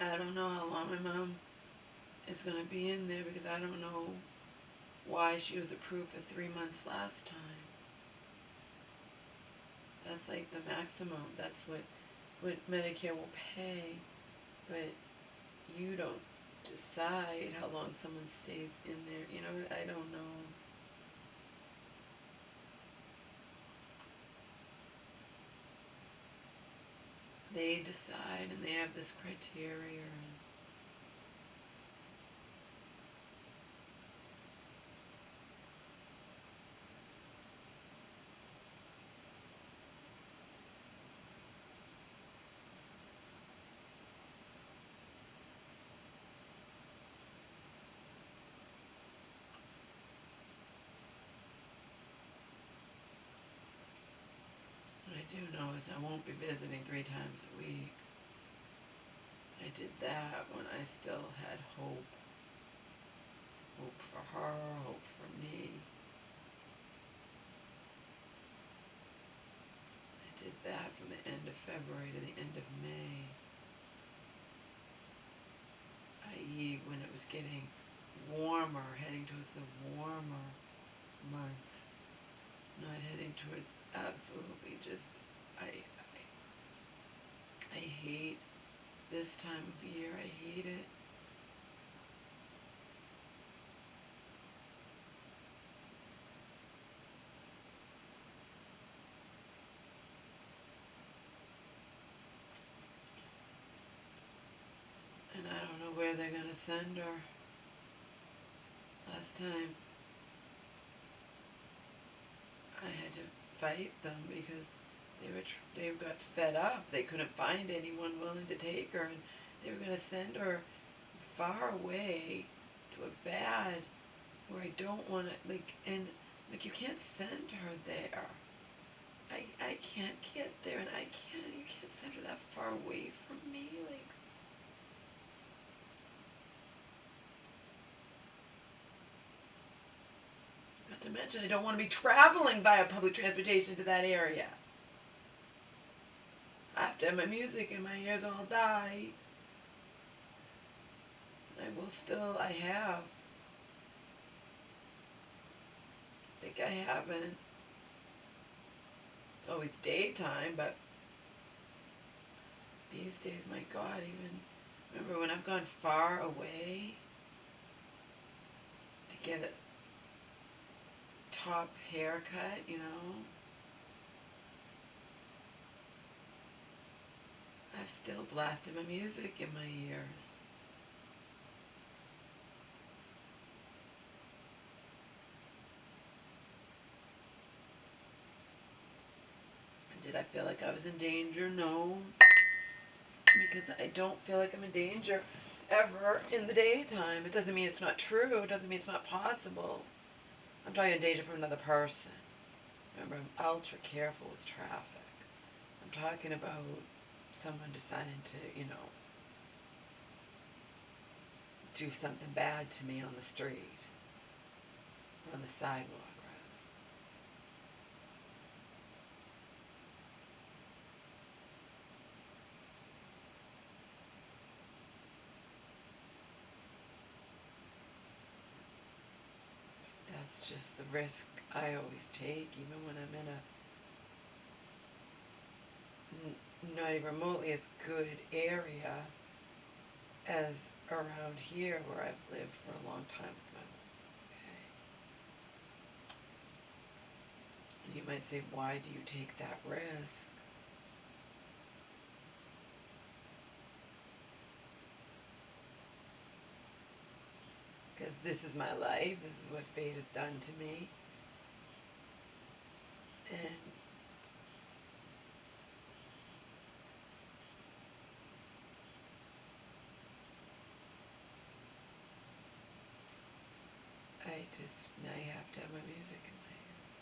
I don't know how long my mom is going to be in there because I don't know why she was approved for 3 months last time. That's like the maximum. That's what Medicare will pay. But you don't decide how long someone stays in there. You know, I don't know. They decide and they have this criteria. And what I do know is I won't be visiting 3 times a week. I did that when I still had hope. Hope for her, hope for me. I did that from the end of February to the end of May. I.e. when it was getting warmer, heading towards the warmer months. Not heading towards absolutely just, I hate this time of year. I hate it. And I don't know where they're going to send her. Last time I had to fight them because they got fed up. They couldn't find anyone willing to take her, and they were going to send her far away to a bad where I don't want to, like, and like, you can't send her there. I can't get there, and you can't send her that far away from me, like. Not to mention, I don't want to be traveling via public transportation to that area. After my music and my ears all die, I have. I think I haven't. It's always daytime, but these days, my God, even, remember when I've gone far away to get a top haircut, you know? I've still blasted my music in my ears. Did I feel like I was in danger? No. Because I don't feel like I'm in danger ever in the daytime. It doesn't mean it's not true. It doesn't mean it's not possible. I'm talking in danger from another person. Remember, I'm ultra careful with traffic. I'm talking about someone deciding to, do something bad to me on the street. Or on the sidewalk, rather. That's just the risk I always take, even when I'm in a not even remotely as good area as around here where I've lived for a long time with my mom. Okay? And you might say, why do you take that risk? Because this is my life. This is what fate has done to me. And I have to have my music in my ears.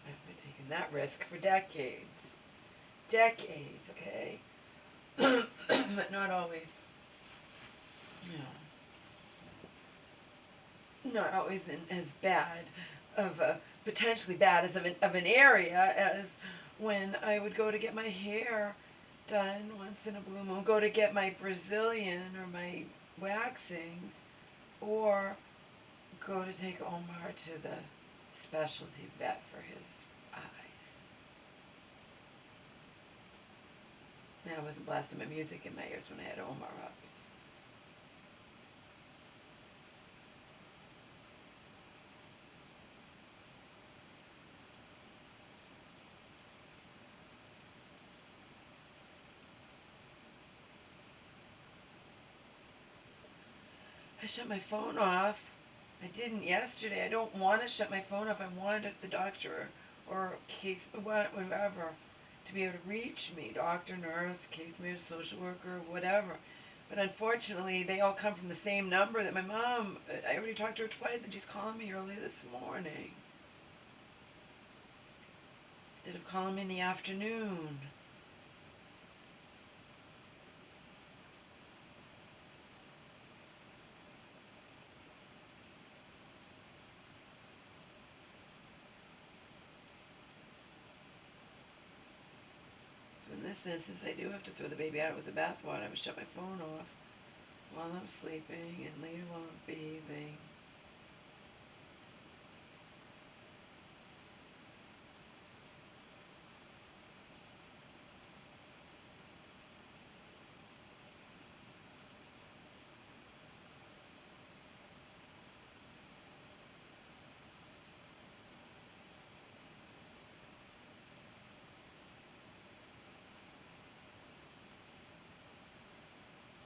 I've been taking that risk for decades. Decades, okay? But not always, you know. not always in as bad of a potentially bad as of an area as when I would go to get my hair done once in a blue moon, go to get my Brazilian or my waxings, or go to take Omar to the specialty vet for his eyes. Now I wasn't blasting my music in my ears when I had Omar up. I shut my phone off. I didn't yesterday. I don't want to shut my phone off. I wanted the doctor or case, whatever, to be able to reach me. Doctor, nurse, case manager, social worker, whatever. But unfortunately, they all come from the same number that my mom, I already talked to her twice and she's calling me early this morning. Instead of calling me in the afternoon. So in this instance, I do have to throw the baby out with the bathwater. I would shut my phone off while I'm sleeping and later while I'm bathing.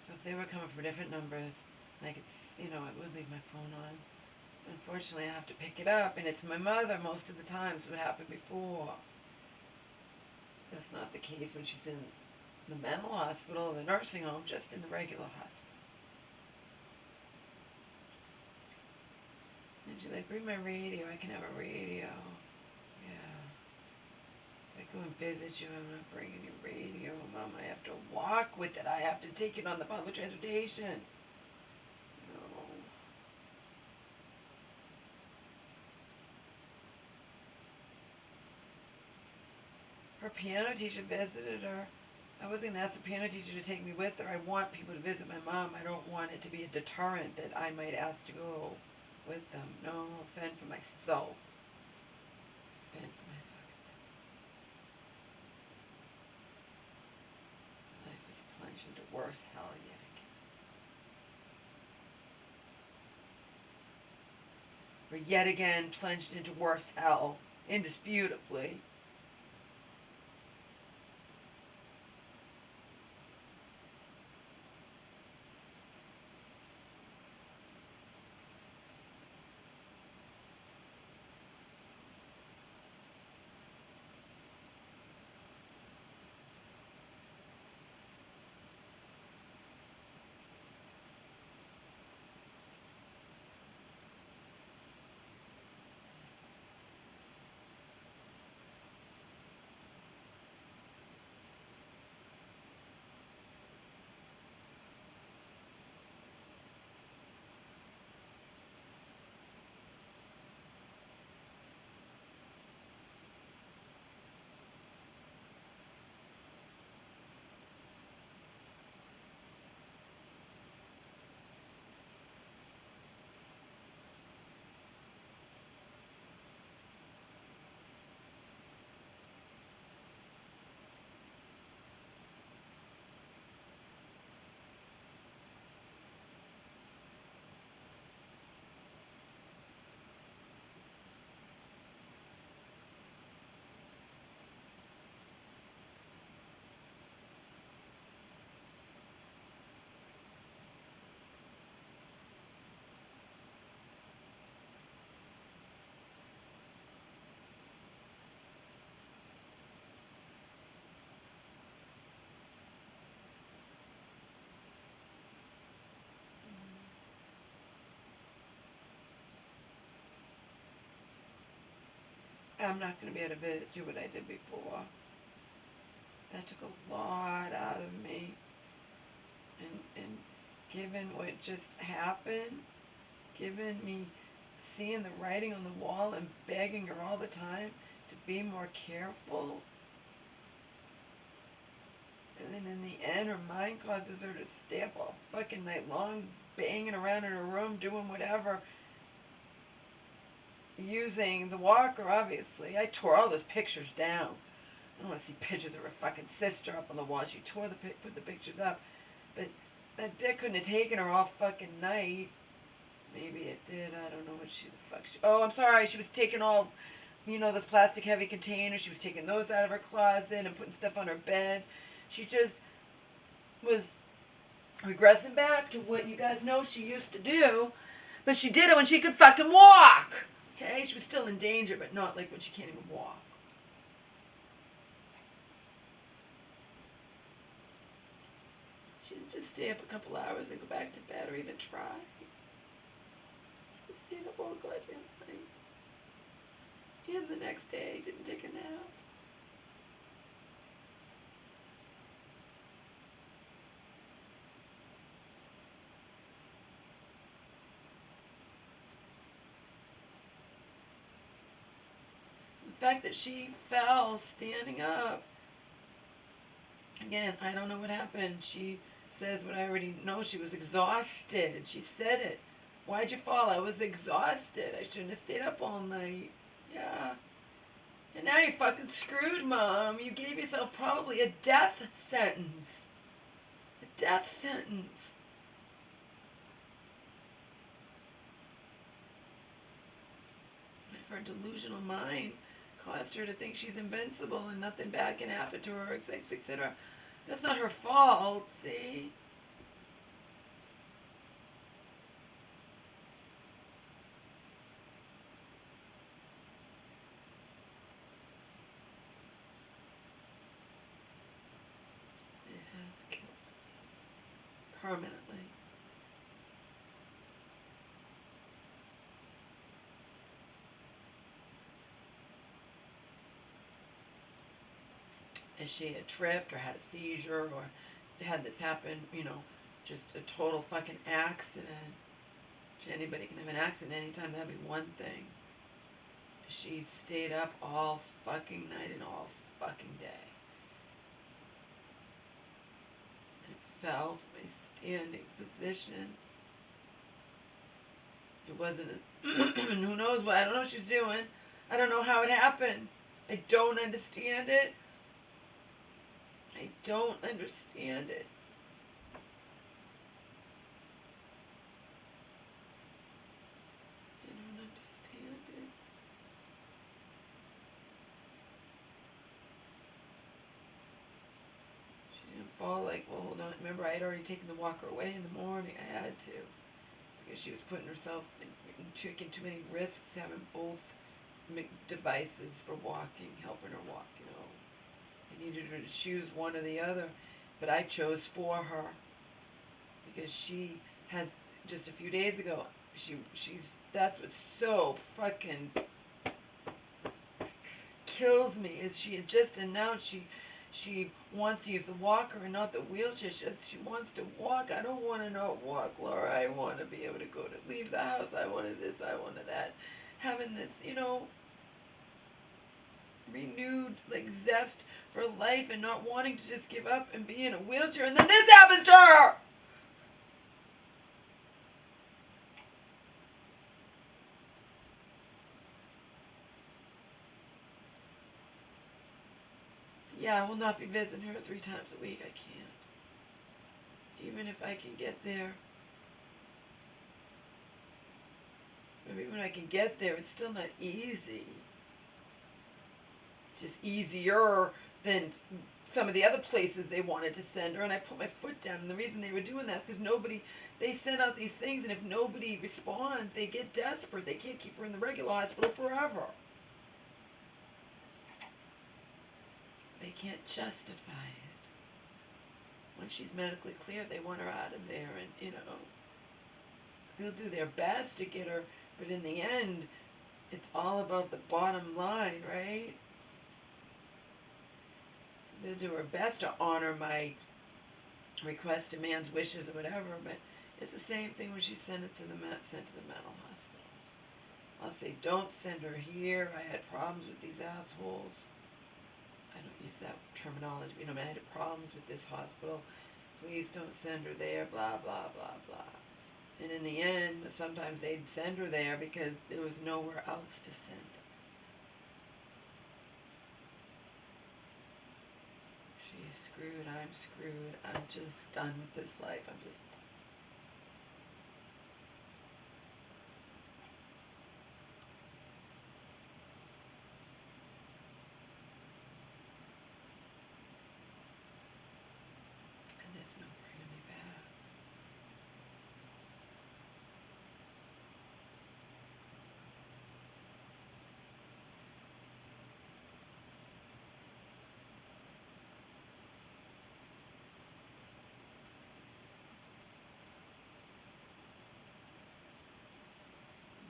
So if they were coming from different numbers, I could, I would leave my phone on. Unfortunately, I have to pick it up, and it's my mother most of the time, so it happened before. That's not the case when she's in the mental hospital or the nursing home, just in the regular hospital. And she's like, bring my radio, I can have a radio. Yeah. If I go and visit you, I'm not bringing your radio, Mom. I have to walk with it. I have to take it on the public transportation. No. Her piano teacher visited her. I wasn't going to ask the piano teacher to take me with her. I want people to visit my mom. I don't want it to be a deterrent that I might ask to go with them. No, I'll fend for myself. Fend for my fucking self. Life is plunged into worse hell yet again. We're yet again plunged into worse hell, indisputably. I'm not going to be able to do what I did before. That took a lot out of me. And given what just happened, given me seeing the writing on the wall and begging her all the time to be more careful. And then in the end, her mind causes her to stay up all fucking night long, banging around in her room, doing whatever, using the walker, obviously. I tore all those pictures down. I don't want to see pictures of her fucking sister up on the wall. She put the pictures up. But that dick couldn't have taken her all fucking night. Maybe it did. I don't know what the fuck oh, I'm sorry. She was taking all, those plastic heavy containers. She was taking those out of her closet and putting stuff on her bed. She just was regressing back to what you guys know she used to do. But she did it when she could fucking walk. Okay? She was still in danger, but not like when she can't even walk. She didn't just stay up a couple hours and go back to bed or even try. She stayed up all goddamn night. And the next day, didn't take a nap. The fact that she fell standing up. Again, I don't know what happened. She says what I already know. She was exhausted. She said it. Why'd you fall? I was exhausted. I shouldn't have stayed up all night. Yeah. And now you're fucking screwed, Mom. You gave yourself probably a death sentence. A death sentence. If her delusional mind caused her to think she's invincible and nothing bad can happen to her, etc. That's not her fault, see? It has killed me. Permanently. If she had tripped or had a seizure or had this happen, just a total fucking accident. Anybody can have an accident anytime, that'd be one thing. She stayed up all fucking night and all fucking day. And fell from a standing position. It wasn't who knows what, I don't know what she was doing. I don't know how it happened. I don't understand it. I don't understand it. I don't understand it. She didn't fall hold on. Remember, I had already taken the walker away in the morning. I had to. Because she was putting herself taking too many risks, having both devices for walking, helping her walk, I needed her to choose one or the other, but I chose for her because she has just a few days ago. That's what so fucking kills me is she had just announced she wants to use the walker and not the wheelchair. She wants to walk. I don't want to not walk, Laura. I want to be able to leave the house. I wanted this. I wanted that. Having this, renewed zest for life and not wanting to just give up and be in a wheelchair, and then this happens to her. So yeah, I will not be visiting her 3 times a week. I can't. Even if I can get there. Maybe when I can get there, it's still not easy. Just easier than some of the other places they wanted to send her, and I put my foot down. And the reason they were doing that is because they send out these things, and if nobody responds, they get desperate. They can't keep her in the regular hospital forever. They can't justify it. When she's medically clear, they want her out of there, and they'll do their best to get her, but in the end, it's all about the bottom line, right? They'll do her best to honor my request, demands, wishes, or whatever, but it's the same thing when she's sent to the mental hospitals. I'll say, don't send her here. I had problems with these assholes. I don't use that terminology. I had problems with this hospital. Please don't send her there, blah, blah, blah, blah. And in the end, sometimes they'd send her there because there was nowhere else to send her. She's screwed, I'm screwed. I'm just done with this life. I'm just and there's no bringing me back.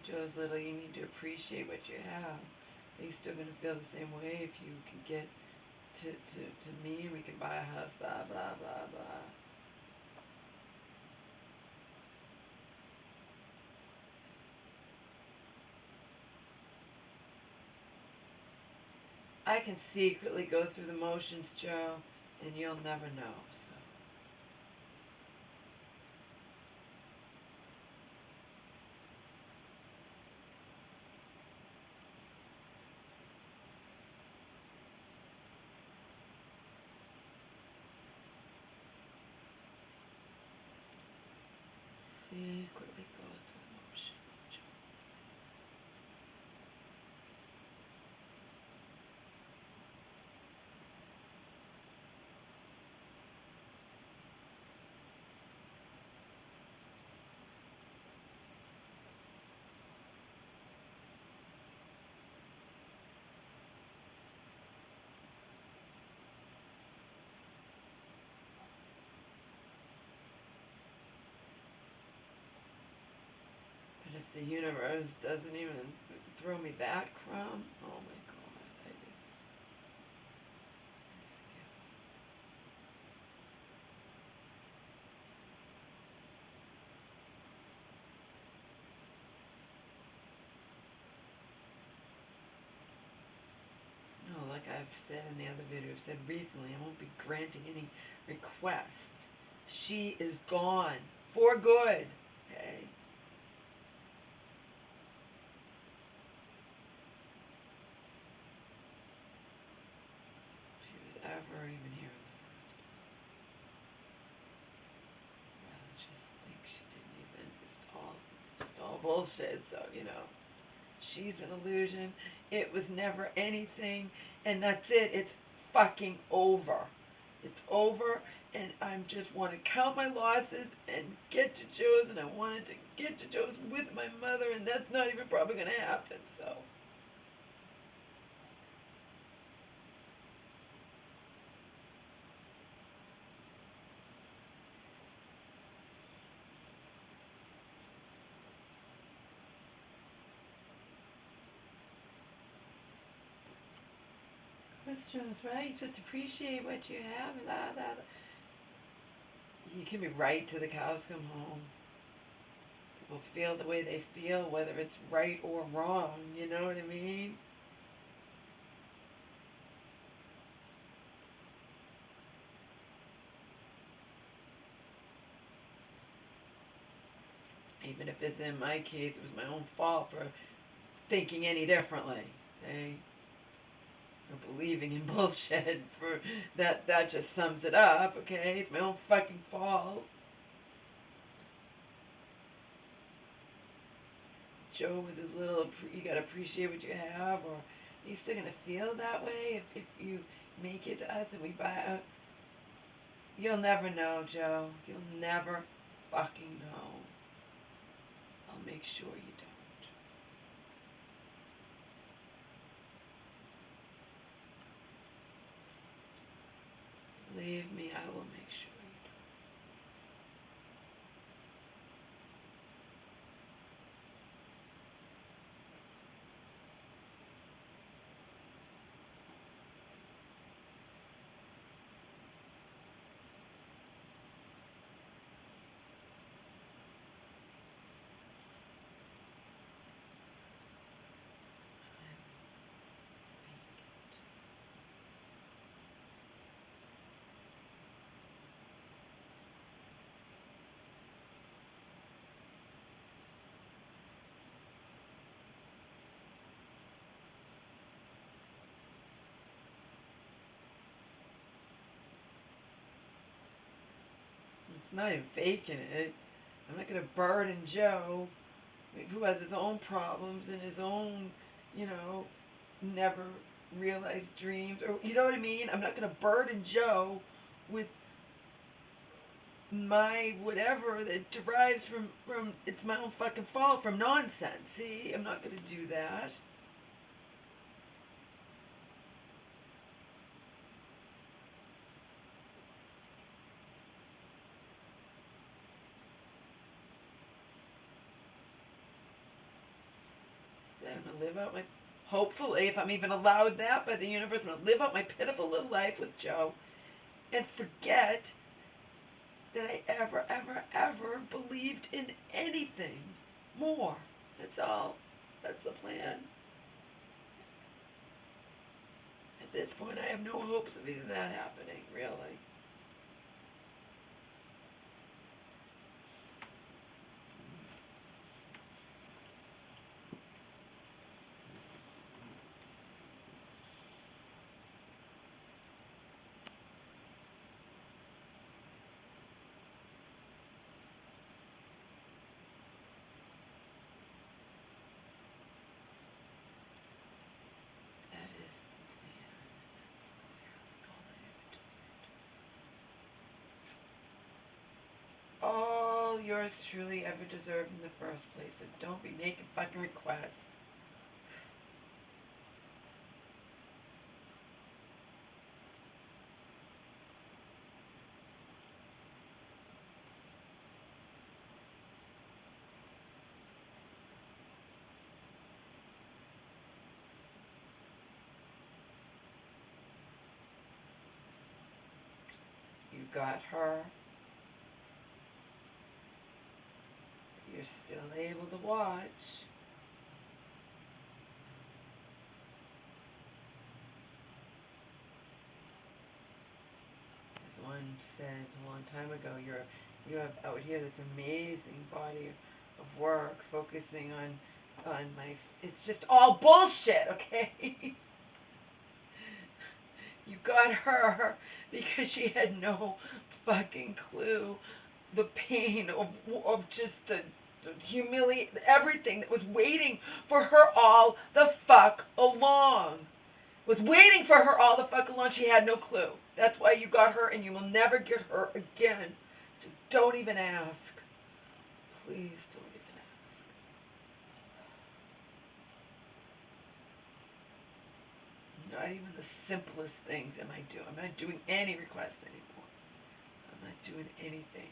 Joe's little, you need to appreciate what you have. You're still going to feel the same way if you can get to me and we can buy a house, blah, blah, blah, blah. I can secretly go through the motions, Joe, and you'll never know. So secretly go through the motions, Joe. But if the universe doesn't even throw me that crumb, oh my God, I just give up. No, like I've said in the other video, I've said recently, I won't be granting any requests. She is gone for good. Okay? She was ever even here in the first place. I'd rather just think she didn't even. It's just all bullshit. So she's an illusion. It was never anything, and that's it. It's fucking over. It's over, and I just want to count my losses and get to Joe's, and I wanted to get to Joe's with my mother, and that's not even probably going to happen, so. Joe's right. You're supposed to appreciate what you have, and that. You can be right till the cows come home. People feel the way they feel, whether it's right or wrong. You know what I mean? Even if it's in my case, it was my own fault for thinking any differently. Okay? Or believing in bullshit for that just sums it up, okay? It's my own fucking fault. Joe with his little, you gotta appreciate what you have, or are you still gonna feel that way if you make it to us and we buy a. You'll never know, Joe. You'll never fucking know. I'll make sure you don't. Believe me, I will make sure you don't. not even faking it. I'm not going to burden Joe, who has his own problems and his own, never realized dreams. Or, you know what I mean? I'm not going to burden Joe with my whatever that derives from it's my own fucking fault from nonsense. See, I'm not going to do that. I'm going to live out my, hopefully, if I'm even allowed that by the universe, I'm going to live out my pitiful little life with Joe and forget that I ever, ever, ever believed in anything more. That's all. That's the plan. At this point, I have no hopes of even that happening, really. That is the plan. All yours truly ever deserved in the first place, so don't be making fucking requests. You got her. You're still able to watch. As one said a long time ago, you have out here this amazing body of work focusing on my. It's just all bullshit, okay? You got her because she had no fucking clue the pain of just the everything that was waiting for her all the fuck along. Was waiting for her all the fuck along. She had no clue. That's why you got her and you will never get her again. So don't even ask. Please don't even ask. Not even the simplest things am I doing. I'm not doing any requests anymore. I'm not doing anything.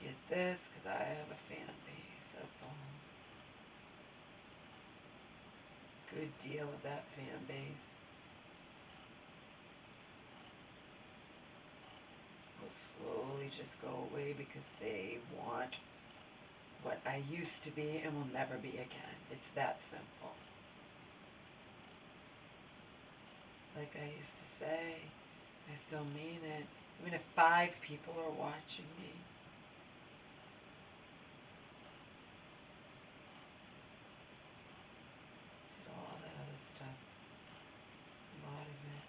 Get this because I have a fan base. That's all. Good deal of that fan base. Will slowly just go away because they want what I used to be and will never be again. It's that simple. Like I used to say, I still mean it. Even if 5 people are watching me, did all that other stuff. A lot of it.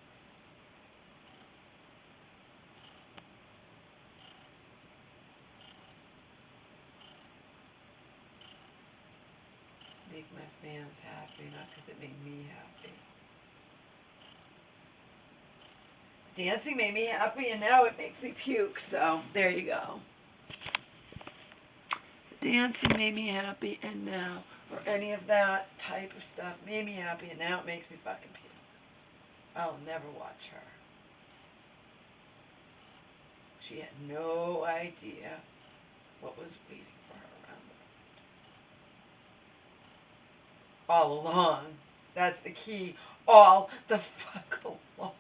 Make my fans happy, not because it made me happy. Dancing made me happy and now it makes me puke, so there you go. Dancing made me happy and now, or any of that type of stuff made me happy and now it makes me fucking puke. I'll never watch her. She had no idea what was waiting for her around the bend. All along. That's the key. All the fuck along.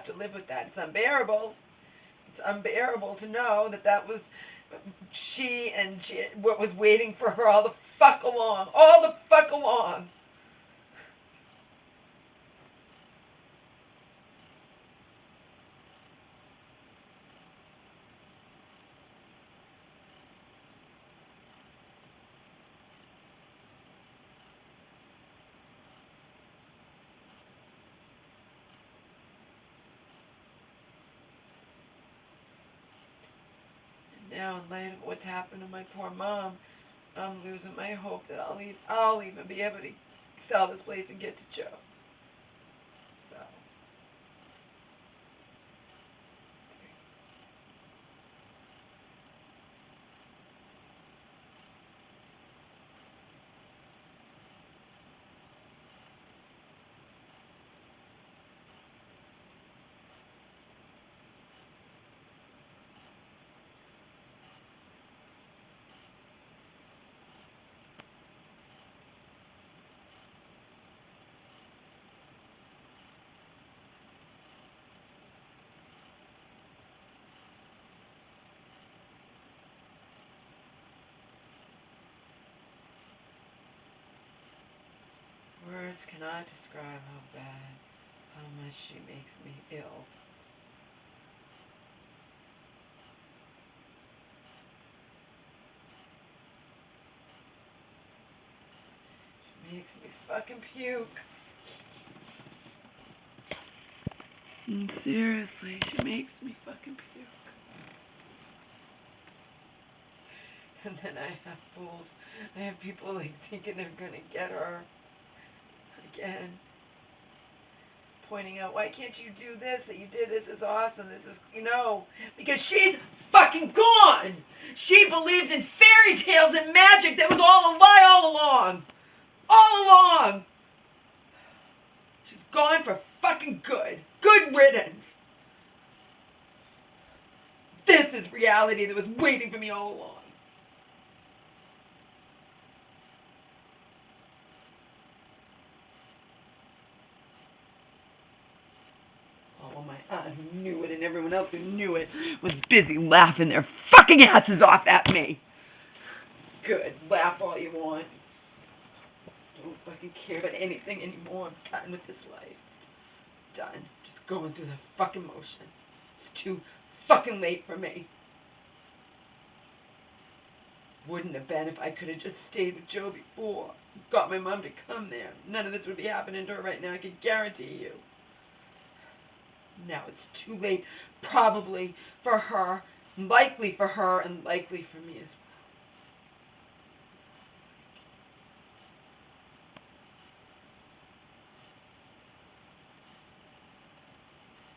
have to live with that. It's unbearable. It's unbearable to know that that was what was waiting for her all the fuck along. All the fuck along. Now, in light of what's happened to my poor mom, I'm losing my hope that I'll even be able to sell this place and get to Joe. So, words cannot describe how bad, how much she makes me ill. She makes me fucking puke. And seriously, she makes me fucking puke. And then I have fools. I have people like thinking they're gonna get her again. Pointing out, why can't you do this? That you did this is awesome. This is, because she's fucking gone. She believed in fairy tales and magic that was all a lie all along. All along. She's gone for fucking good. Good riddance. This is reality that was waiting for me all along. Oh, my aunt who knew it and everyone else who knew it was busy laughing their fucking asses off at me. Good. Laugh all you want. Don't fucking care about anything anymore. I'm done with this life. Done. Just going through the fucking motions. It's too fucking late for me. Wouldn't have been if I could have just stayed with Joe before. Got my mom to come there. None of this would be happening to her right now, I can guarantee you. Now it's too late, probably for her, likely for her, and likely for me as well.